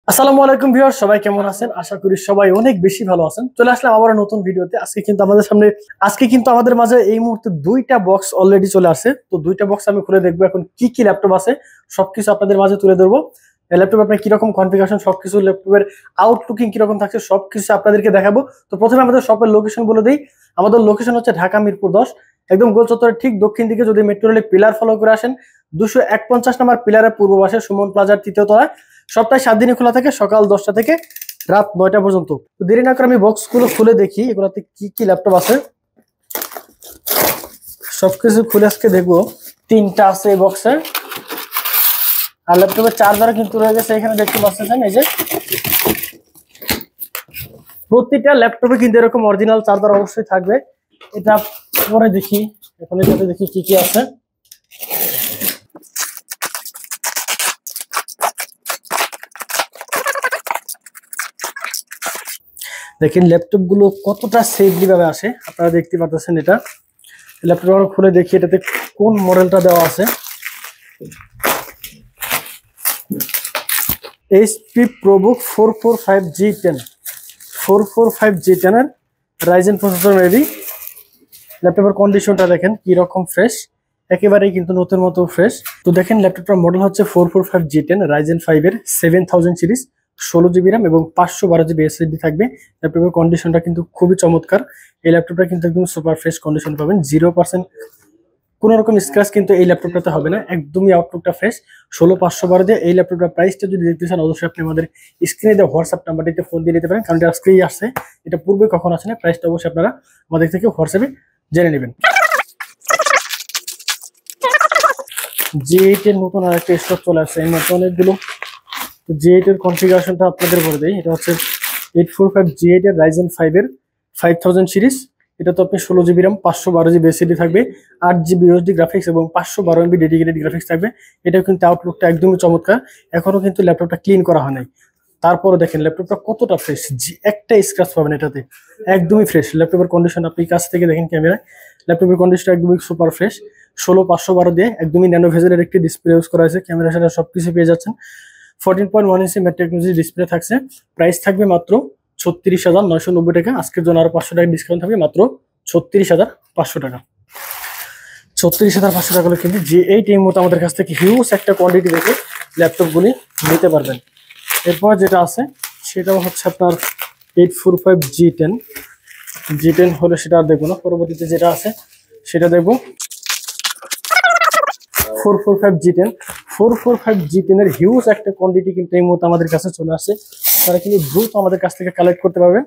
আসসালামু আলাইকুম ভিউয়ার, সবাই কেমন আছেন? আশা করি সবাই অনেক বেশি ভালো আছেন। চলে আসলাম আবার নতুন ভিডিওতে। আজকে কিন্তু আমাদের মাঝে এই মুহূর্তে দুইটা বক্স অলরেডি চলে আসছে। তো দুইটা বক্স আমি খুলে দেখবো এখন কি কি ল্যাপটপ আছে, সবকিছু আপনাদের মাঝে তুলে ধরবো। ল্যাপটপ আপনার কিরকম কনফিগারেশন, সবকিছু ল্যাপটপের আউটলুকিং কিরকম থাকছে সবকিছু আপনাদেরকে দেখাবো। তো প্রথমে আমাদের শপের লোকেশন বলে দিই। আমাদের লোকেশন হচ্ছে ঢাকা মিরপুর 10, একদম গোল চত্বরের ঠিক দক্ষিণ দিকে। যদি মেট্রো রেলের পিলার ফলো করে আসেন, 251 নম্বর পিলারের পূর্ব পাশে সুমন প্লাজার 3য় তলায়। সপ্তাহে 7 দিনই খোলা থাকে, সকাল 10টা থেকে রাত 9টা পর্যন্ত। তো দেরি না করে আমি বক্স গুলো খুলে দেখি এগুলোতে কি কি ল্যাপটপ আছে। সবকিছু খুলে আজকে দেখবো। তিনটা আছে এই বক্সে, আর ল্যাপটপের চার্জার কিন্তু রয়ে গেছে এখানে, দেখতে পাচ্ছেন এই যে। প্রতিটা ল্যাপটপে কিন্তু এরকম অরিজিনাল চার্জার অবশ্যই থাকবে। এটা পরে দেখি, এখন এটাতে দেখি কি কি আছে। দেখেন ল্যাপটপ গুলো কতটা সেফলি ভাবে আসে, আপনারা দেখতে পাচ্ছেন। এটা ল্যাপটপ আমরা খুলে দেখি এটাতে কোন মডেলটা দেওয়া আছে। এইচপি প্রোবুক 445G10 445G10 এর রাইজেন প্রসেসর মেবি। ল্যাপটপের কন্ডিশনটা দেখেন কি রকম ফ্রেশ, একেবারেই কিন্তু নতুন মতো ফ্রেশ। তো দেখেন ল্যাপটপটার মডেল হচ্ছে 445G10 রাইজেন 5 এর 7000 সিরিজ, 16GB RAM এবং 512GB SSD থাকবে। ল্যাপটপের কন্ডিশনটা কিন্তু খুবই চমৎকার। এই ল্যাপটপটা কিন্তু একদম সুপার ফ্রেশ কন্ডিশন পাবেন, 0% কোনো রকম স্ক্র্যাচ কিন্তু এই ল্যাপটপটাতে হবে না, একদমই আউটলুকটা ফ্রেশ। 16512 দিয়ে এই ল্যাপটপটার প্রাইসটা যদি দেখতে চান, অবশ্যই আপনি আমাদের স্ক্রিনে দেওয়া হোয়াটসঅ্যাপ নাম্বারটিতে ফোন দিয়ে নিতে পারেন, কারণ এটা আজকেই আসছে, এটা পূর্বে কখন আসে না। প্রাইসটা অবশ্যই আপনারা আমাদের থেকে হোয়াটসঅ্যাপে জেনে নেবেন। G8 এর নতুন আরেকটা স্টক চলে আসছে, এই মতো অনেকগুলো। তো G8 এর কনফিগারেশনটা আপনাদের বলে দেই। এটা হচ্ছে 845G8 এর রাইজেন 5 এর 5000 সিরিজ। এটা তো আপনি 16GB RAM, 512GB SSD থাকবে, 8GB USD গ্রাফিক্স এবং 512MB ডেডিকেটেড গ্রাফিক্স থাকবে। এটাও কিন্তু আউটলুকটা একদমই চমৎকার। এখনো কিন্তু ল্যাপটপটা ক্লিন করা হয় নাই, তারপরে দেখেন ল্যাপটপটা কতটা ফ্রেশ, একটা স্ক্র্যাচ পাবেন এটাতে, একদমই ফ্রেশ। ল্যাপটপের কন্ডিশন আপনি কাছ থেকে দেখেন ক্যামেরায়, ল্যাপটপের কন্ডিশন একদমই সুপার ফ্রেশ। 16512 দিয়ে একদমই ন্যানো ভেজেলের একটি ডিসপ্লে ইউজ করা হয়েছে, ক্যামেরা সেটা সবকিছু পেয়ে যাচ্ছেন। 14.1 ইঞ্চি ম্যাট টেকনোলজি ডিসপ্লে থাকছে। প্রাইস থাকবে মাত্র 36,990 টাকা। আজকের জন্য আরো 500 টাকা ডিসকাউন্ট থাকবে, মাত্র 36,500 টাকা। 36,500 টাকা হলে কিন্তু G8 এই মুহূর্তে আমাদের কাছ থেকে হিউজ একটা কোয়ান্টিটি দেখে ল্যাপটপগুলি নিতে পারবেন। এরপর যেটা আছে সেটাও হচ্ছে আপনার 845G10 হলে সেটা আর দেখবো না, পরবর্তীতে যেটা আছে সেটা দেখবো। 445G10 এর হিউজ একটা কোয়ান্টিটি কিন্তু এই মুহূর্তে আমাদের কাছে চলে আসছে। তারা কিন্তু দ্রুত আমাদের কাছ থেকে কালেক্ট করতে পারবেন।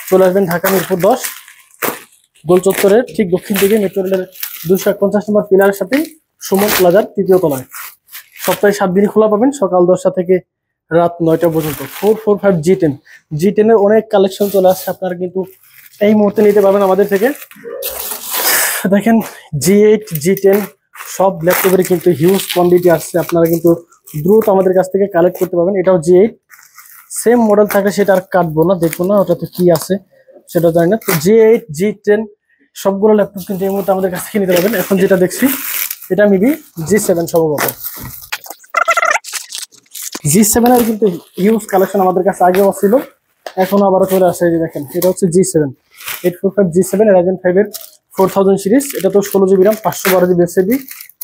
চলে আসবেন ঢাকা মিরপুর 10, গোল চত্বরের ঠিক দক্ষিণ দিকে মেট্রো রেলের 251 নম্বর পিলারের সাথে সুমন প্লাজার 3য় তলায়। সপ্তাহে 7 দিনই খোলা পাবেন, সকাল 10টা থেকে রাত 9টা পর্যন্ত। 445G10 এর অনেক কালেকশন চলে আসছে, আপনারা কিন্তু এই মুহূর্তে নিতে পারবেন আমাদের থেকে। দেখেন G8 G10 সব ল্যাপটপের কিন্তু হিউজ কোয়ান্টিটি আসছে, আপনারা কিন্তু দ্রুত আমাদের কাছ থেকে কালেক্ট করতে পারবেন। এটাও G8 সেম মডেল থাকলে সেটা আর কাটবো না, দেখবো না ওটাতে কি আছে সেটা জানি না। তো G8 G10 সবগুলো ল্যাপটপ কিন্তু এই মুহূর্তে আমাদের কাছ থেকে নিতে পারবেন। এখন যেটা দেখছি এটা মেবি G7 সম্ভবত। G7 এর কিন্তু হিউজ কালেকশন আমাদের কাছে আগেও ছিল, এখন আবারও চলে আসছে। এই দেখেন এটা হচ্ছে G7 845G7 রাইজেন 5 এর 4000 সিরিজ। এটা তো 16GB RAM, 512GB SSD,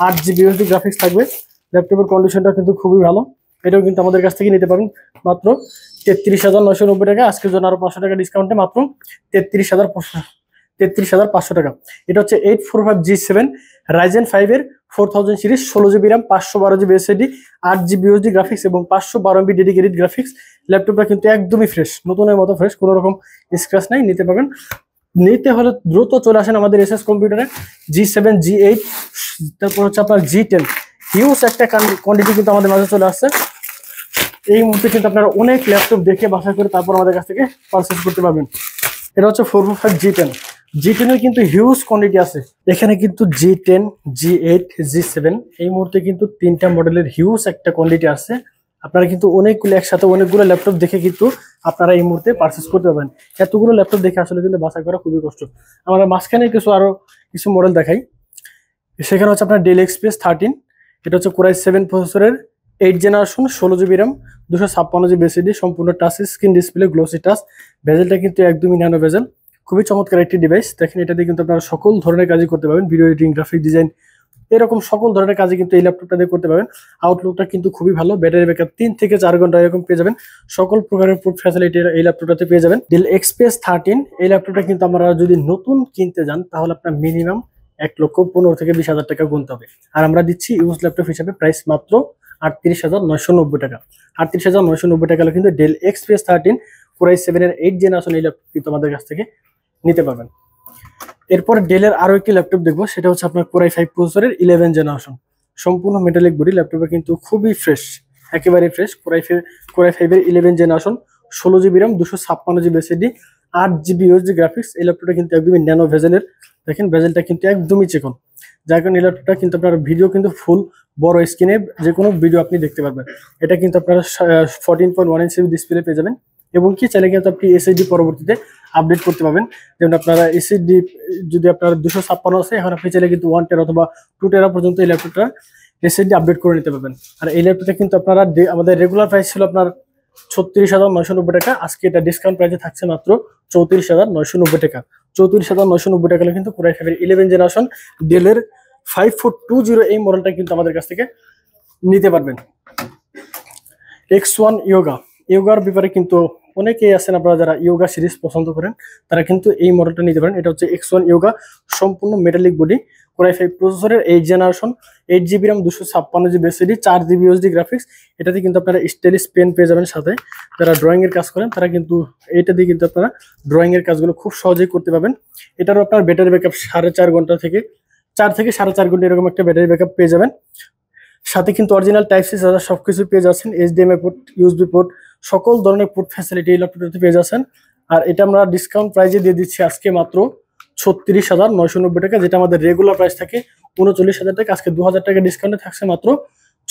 8GB USD graphics থাকবে। ল্যাপটপের কন্ডিশনটা কিন্তু খুবই ভালো। এটাও কিন্তু আমাদের কাছ থেকে নিতে পারেন মাত্র 33,990 টাকা। আজকের জন্য আরো 500 টাকা ডিসকাউন্টে মাত্র 33,500 টাকা। এটা হচ্ছে 845G7 রাইজেন 5 এর 4000 series, 16GB RAM, 512GB SSD, 8GB USD graphics এবং 512MB ডেডিকেটেড গ্রাফিক্স। ল্যাপটপটা কিন্তু একদমই ফ্রেশ, নতুনের মতো ফ্রেশ, কোনো রকম স্ক্র্যাচ নাই। নিতে পারবেন, নিতে হলে দ্রুত চলে আসেন আমাদের এসএস কম্পিউটারে। G7 G8 তারপর হচ্ছে আপনার G10 হিউজ একটা কোয়ান্টিটি কিন্তু আমাদের মাঝে চলে আসছে। এই মুহূর্তে কিন্তু আপনারা অনেক ল্যাপটপ দেখে বাছাই করে তারপর আমাদের কাছ থেকে পারচেজ করতে পারবেন। এটা হচ্ছে 445G10 এর কিন্তু হিউজ কোয়ান্টিটি আছে এখানে, কিন্তু G10 G8 G7 এই মুহূর্তে কিন্তু তিনটা মডেলের হিউজ একটা কোয়ান্টিটি আছে। আপনারা কিন্তু অনেকগুলো একসাথে অনেকগুলো ল্যাপটপ দেখে কিন্তু আপনারা এই মুহূর্তে পারচেজ করতে পারবেন। এতগুলো ল্যাপটপ দেখে আসলে কিন্তু বাছাই করা খুবই কষ্ট। আমরা মাঝখানে কিছু মডেল দেখাই। সেখানে হচ্ছে আপনার ডেল এক্সপ্রেস 13, এটা হচ্ছে কোরাই 7 প্রসেসরের 8 generation 16 GB RAM 256 GB SSD, সম্পূর্ণ touch screen display, glossy touch. বেজেলটা কিন্তু একদমই ন্যানো বেজেল, খুবই চমৎকার একটি ডিভাইস। দেখেন এটা দিয়ে কিন্তু আপনারা সকল ধরনের কাজই করতে পারবেন, ভিডিও এডিটিং, গ্রাফিক ডিজাইন, এরকম সকল ধরনের কাজই কিন্তু এই ল্যাপটপটা দিয়ে করতে পারবেন। আউটলুকটা কিন্তু খুবই ভালো, ব্যাটারি ব্যাকআপ 3 থেকে 4 ঘন্টা এরকম পেয়ে যাবেন। সকল প্রকারের পোর্ট ফ্যাসিলিটি এই ল্যাপটপটাতে পেয়ে যাবেন। ডেল এক্সপিএস 13 এই ল্যাপটপটা কিন্তু আমরা যদি নতুন কিনতে যান তাহলে আপনার মিনিমাম 1,15,000 থেকে 20,000 টাকা গুনতে হবে। আর আমরা দিচ্ছি ইউজ ল্যাপটপ হিসেবে প্রাইস মাত্র 38,990 টাকা। 38,990 টাকা হলে কিন্তু ডেল এক্সপিএস 13 Core i7 এর 8 জেনারেশন এই ল্যাপটপ কিন্তু আমাদের কাছ থেকে নিতে পারবেন। এরপর ডেলের আরো একটি ল্যাপটপ দেখবো, সেটা হচ্ছে আপনার Core i5 প্রসেসরের 11 জেনারেশন, সম্পূর্ণ মেটালিক বডি। ল্যাপটপে কিন্তু খুবই ফ্রেশ, একেবারে ফ্রেশ। Core i5 এর 11 generation, 16 GB RAM 256 GB SSD, 8 GB USD graphics. এই ল্যাপটপটা কিন্তু একদমই ন্যানো ভেজেলের, দেখেন ভেজেলটা কিন্তু একদমই চিকন, যার কারণে এই ল্যাপটপটা কিন্তু আপনার ভিডিও কিন্তু ফুল বড় স্ক্রিনে যে কোনো ভিডিও আপনি দেখতে পারবেন। এটা কিন্তু আপনারা 14.1 ইঞ্চি ডিসপ্লে পেয়ে যাবেন, এবং কি চাইলে কিন্তু আপনি এসএসডি পরবর্তীতে আপডেট করতে পারবেন। যেমন আপনারা এসএসডি যদি আপনার 256 আছে, এখন আপনি চাইলে কিন্তু 1 টেরা অথবা 2 টেরা পর্যন্ত এই ল্যাপটপটা এসএসডি আপডেট করে নিতে পারবেন। আর এই ল্যাপটপটা কিন্তু আপনারা আমাদের রেগুলার প্রাইস ছিল আপনার 36,990 টাকা, আজকে এটা ডিসকাউন্ট প্রাইসে থাকছে মাত্র 34,990 টাকা। 34,990 টাকা হলে কিন্তু Core i5 এর 11 জেনারেশন ডেলের 5420 এই মডেলটা কিন্তু আমাদের কাছ থেকে নিতে পারবেন। X1 ইয়োগার ব্যাপারে কিন্তু অনেকেই আছেন আপনারা যারা ইয়োগা সিরিজ পছন্দ করেন, তারা কিন্তু এই মডেলটা নিতে পারেন। এটা হচ্ছে X1 ইয়োগা, সম্পূর্ণ মেটালিক বডি, Core i5 প্রসেসরের 8 generation, 8 GB RAM 256 GB SSD, 4 GB USD graphics. এটাতে কিন্তু আপনারা স্টাইলিশ পেন পেয়ে যাবেন সাথে। যারা ড্রয়িং এর কাজ করেন তারা কিন্তু এটা দিয়ে কিন্তু আপনারা ড্রয়িং এর কাজগুলো খুব সহজেই করতে পারবেন। এটারও আপনার ব্যাটারি ব্যাকআপ 4.5 ঘন্টা থেকে 4 থেকে 4.5 ঘন্টা এরকম একটা ব্যাটারি ব্যাকআপ পেয়ে যাবেন। সাথে কিন্তু অরিজিনাল টাইপ সি চার্জার সবকিছু পেয়ে যাচ্ছেন, এইচডিএমআই পোর্ট, ইউএসবি পোর্ট, সকল ধরনের পোর্ট ফ্যাসিলিটি এই ল্যাপটপটাতে পেয়ে যাচ্ছেন। আর এটা আমরা ডিসকাউন্ট প্রাইজে দিয়ে দিচ্ছি আজকে মাত্র 36,990 টাকা, যেটা আমাদের রেগুলার প্রাইস থাকে 39,000 টাকা। আজকে 2,000 টাকা ডিসকাউন্টে থাকছে মাত্র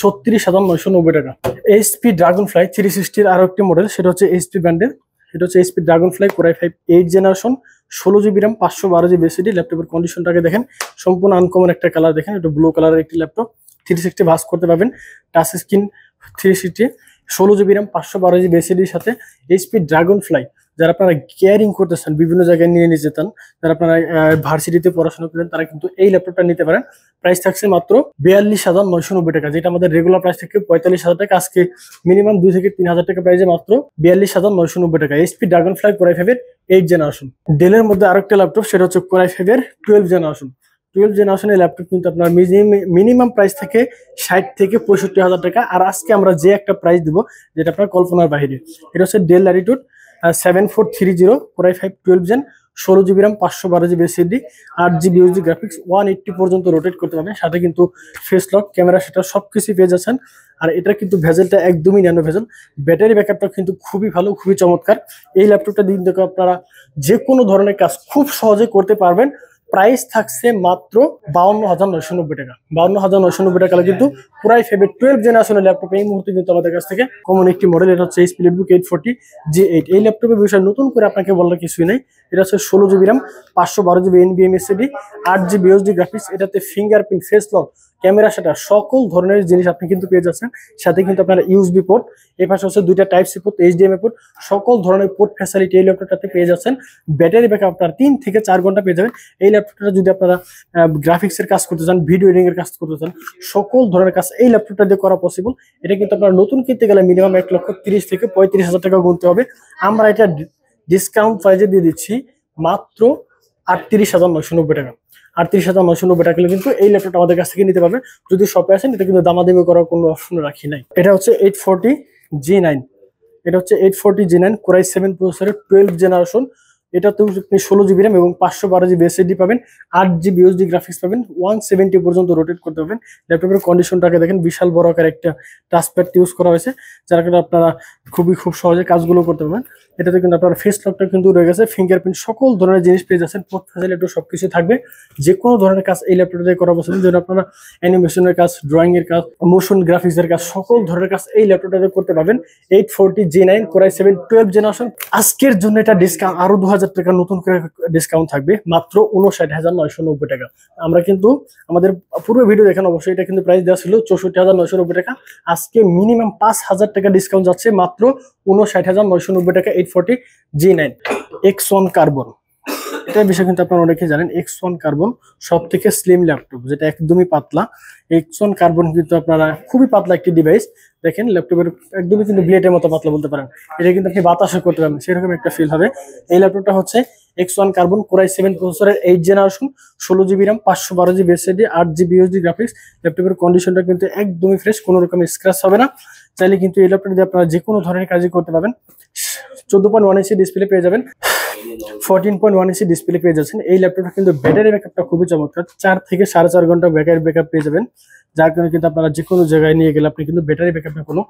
36,990 টাকা। এইচপি ড্রাগনফ্লাই 360 এর আরো একটি মডেল, সেটা হচ্ছে এইচপি ব্র্যান্ডের। এটা হচ্ছে HP Dragonfly Core i5 8 generation, 16 GB RAM 512 GB SSD. ল্যাপটপের কন্ডিশনটাকে দেখেন, সম্পূর্ণ আনকমন একটা কালার, দেখেন এটা ব্লু কালারের একটি ল্যাপটপ। 360 ভাস করতে পারবেন, touch screen 360, 16 GB RAM 512 GB এসএসডির সাথে। এইচপি ড্রাগনফ্লাই যারা আপনারা কেয়ারিং করতেছেন, বিভিন্ন জায়গায় নিয়ে যেতেন, যারা আপনারা ভার্সিটিতে পড়াশোনা করেন, তারা কিন্তু এই ল্যাপটপটা নিতে পারেন। প্রাইস থাকছে মাত্র 42,990 টাকা, যেটা আমাদের রেগুলার প্রাইস থেকে 45,000 টাকা। আজকে মিনিমাম 2 থেকে 3,000 টাকা প্রাইসে মাত্র 42,990 টাকা। এইচপি ড্রাগনফ্লাই Core i5 এর 8 জেনারেশন। ডেলের মধ্যে আরেকটা ল্যাপটপ, সেটা হচ্ছে Core i5 এর 12 জেনারেশন। 12 জেনারেশনের ল্যাপটপ কিন্তু আপনার মিনিমাম প্রাইস থেকে 60 থেকে 65,000 টাকা। আর আজকে আমরা যে একটা প্রাইস দিব, যেটা আপনার কল্পনার বাহিরে, এটা হচ্ছে Dell Latitude 7430 Core i5 12 gen, 16 GB RAM 512 GB SSD, 8 GB USD graphics, 180 পর্যন্ত রোটেট করতে পারবেন। সাথে কিন্তু ফেস লক ক্যামেরা, সেটা সবকিছু পেয়ে যাচ্ছেন। আর এটার কিন্তু ভেজেলটা একদমই ন্যানো ভেজেল, ব্যাটারি ব্যাকআপটা কিন্তু খুবই ভালো, খুবই চমৎকার। এই ল্যাপটপটা দিন থেকে আপনারা যে কোনো ধরনের কাজ খুব সহজে করতে পারবেন। প্রাইস থাকছে মাত্র 52,990 টাকা। 52,990 টাকা কিন্তু Core i5 এর 12 জেনারেশনের ল্যাপটপ এই মুহূর্তে কিন্তু আমাদের কাছ থেকে কমন একটি মডেল। এটা হচ্ছে HP Leadbook 840 G8। এই ল্যাপটপের বিষয়ে নতুন করে আপনাকে বলার কিছুই নেই। এটা হচ্ছে 16 GB RAM 512 GB NVMe SSD, 8 GB USD graphics. এটাতে ফিঙ্গারপ্রিন্ট, ফেস লক, ক্যামেরা, সেটা সকল ধরনের জিনিস আপনি কিন্তু পেয়ে যাচ্ছেন। সাথে কিন্তু আপনার ইউএসবি পোর্ট, এই পাশে হচ্ছে 2টা type C port, HDMI port, সকল ধরনের পোর্ট ফ্যাসিলিটি এই ল্যাপটপটাতে পেয়ে যাচ্ছেন। ব্যাটারি ব্যাকআপ আপনার 3 থেকে 4 ঘন্টা পেয়ে যাবেন। এই ল্যাপটপটা যদি আপনারা গ্রাফিক্সের কাজ করতে চান, ভিডিও এডিটিং এর কাজ করতে চান, সকল ধরনের কাজ এই ল্যাপটপটা দিয়ে করা পসিবল। এটা কিন্তু আপনার নতুন কিনতে গেলে মিনিমাম 1,30,000 থেকে 35,000 টাকা গুনতে হবে। আমরা এটা ডিসকাউন্ট প্রাইজে দিয়ে দিচ্ছি মাত্র 38,990 টাকা। 38,990 টাকা কিন্তু এই ল্যাপটপটা আমাদের কাছ থেকে নিতে পারবেন। যদি শপে আসেন, এটা কিন্তু দামাদামি করার কোনো অপশন রাখি নাই। এটা হচ্ছে 840 G9। এটা হচ্ছে 840 G9 Core i7 প্রসেসরের 12 জেনারেশন। এটাতেও আপনি 16 জিবি র্যাম এবং 512 জিবি এসএসডি পাবেন, 8 জিবি ইউএসডি গ্রাফিক্স পাবেন, 170 পর্যন্ত রোটেট করতে পারবেন। ল্যাপটপের কন্ডিশনটাকে দেখেন, বিশাল বড় আকার একটা টাচপ্যাড ইউজ করা হয়েছে, যার কারণে আপনারা খুব সহজে কাজগুলো করতে পারবেন। এটাতে কিন্তু আপনার ফেস লকটা কিন্তু রয়ে গেছে, ফিঙ্গারপ্রিন্ট, সকল ধরনের জিনিস পেয়ে যাচ্ছেন। পোর্ট ফ্যাসিলিটি সবকিছু থাকবে। যে কোনো ধরনের কাজ এই ল্যাপটপে করা পছন্দ, যেন আপনারা অ্যানিমেশনের কাজ, ড্রয়িং এর কাজ, মোশন গ্রাফিক্সের কাজ, সকল ধরনের কাজ এই ল্যাপটপটাতে করতে পারবেন। 840 G9 Core i7 12 জেনারেশন। আজকের জন্য এটা ডিসকাউন্ট আরো 2000 2000 টাকা নতুন করে ডিসকাউন্ট থাকবে, মাত্র 59,990 টাকা। আমরা কিন্তু আমাদের পুরো ভিডিও দেখেন অবশ্যই, এটা কিন্তু প্রাইস দেওয়া ছিল 64,990 টাকা। আজকে মিনিমাম 5000 টাকা ডিসকাউন্ট যাচ্ছে, মাত্র 59,990 টাকা। 840G9 X1 কার্বন, এটার বিষয় কিন্তু আপনারা অনেকে জানেন। X1 কার্বন সব থেকে স্লিম ল্যাপটপ, যেটা একদমই পাতলা। X1 কার্বন কিন্তু আপনারা খুবই পাতলা একটি ডিভাইস। দেখেন ল্যাপটপের একদমই কিন্তু ব্লেডের মতো পাতলা বলতে পারেন। এটা কিন্তু আপনি বাতাসে করতে পারবেন, সেরকম একটা ফিল হবে। এই ল্যাপটপটা হচ্ছে X1 কার্বন Core i7 প্রসেসরের 8 generation, 16GB RAM, 512GB SSD, 8GB USD graphics. ল্যাপটপের কন্ডিশনটা কিন্তু একদমই ফ্রেশ, কোনো রকম স্ক্র্যাচ হবে না। চাইলে কিন্তু এই ল্যাপটপ দিয়ে আপনারা যে কোনো ধরনের কাজই করতে পারবেন। 14.1 ইঞ্চি ডিসপ্লে পেয়ে যাবেন, 14.1 ইঞ্চি ডিসপ্লে পেয়ে যাচ্ছেন। এই ল্যাপটপটা কিন্তু ব্যাটারি ব্যাকআপটা খুবই চমৎকার, 4 থেকে 4.5 ঘন্টা ব্যাটারি ব্যাকআপ পেয়ে যাবেন, যার কারণে কিন্তু আপনারা যে কোনো জায়গায় নিয়ে গেলে আপনি কিন্তু ব্যাটারি ব্যাকআপে কোনো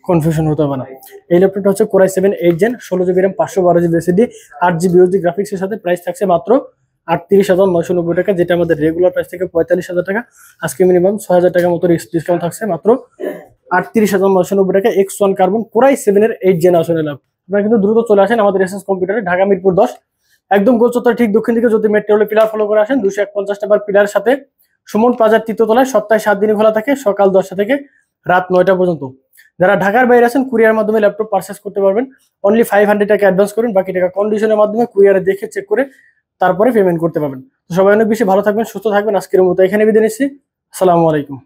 কনফিউশন হতে হবে না। এই ল্যাপটপটা হচ্ছে Core i7 8 Gen, 16GB RAM, 512GB SSD, 8GB USD graphics এর সাথে। প্রাইস থাকছে মাত্র 38,990 টাকা, যেটা আমাদের রেগুলার প্রাইস থেকে 45,000 টাকা। আজকে মিনিমাম 6,000 টাকার মতো ডিসকাউন্ট থাকছে, মাত্র 38,990 টাকা। X1 কার্বন Core i7 এর 8 জেনারেশনের ল্যাপটপ। আপনারা কিন্তু দ্রুত চলে আসেন আমাদের এসএস কম্পিউটারে, ঢাকা মিরপুর 10, একদম গোল চত্বর ঠিক দক্ষিণ দিকে যদি মেট্রো রেলের পিলার ফলো করে আসেন, 251 নাম্বার পিলারের সাথে সুমন প্লাজার তৃতীয় তলায়। সপ্তাহে 7 দিন খোলা থাকে, সকাল 10টা থেকে রাত 9টা পর্যন্ত। যারা ঢাকার বাইরে আছেন কুরিয়ার মাধ্যমে ল্যাপটপ পারচেস করতে পারবেন। অনলি 500 টাকা অ্যাডভান্স করুন, বাকি টাকা কন্ডিশনের মাধ্যমে কুরিয়ারে দেখে চেক করে তারপরে পেমেন্ট করতে পারবেন। তো সবাই অনেক বেশি ভালো থাকবেন, সুস্থ থাকবেন। আজকের মতো এখানে বিদায় নিচ্ছি। আসসালামু আলাইকুম।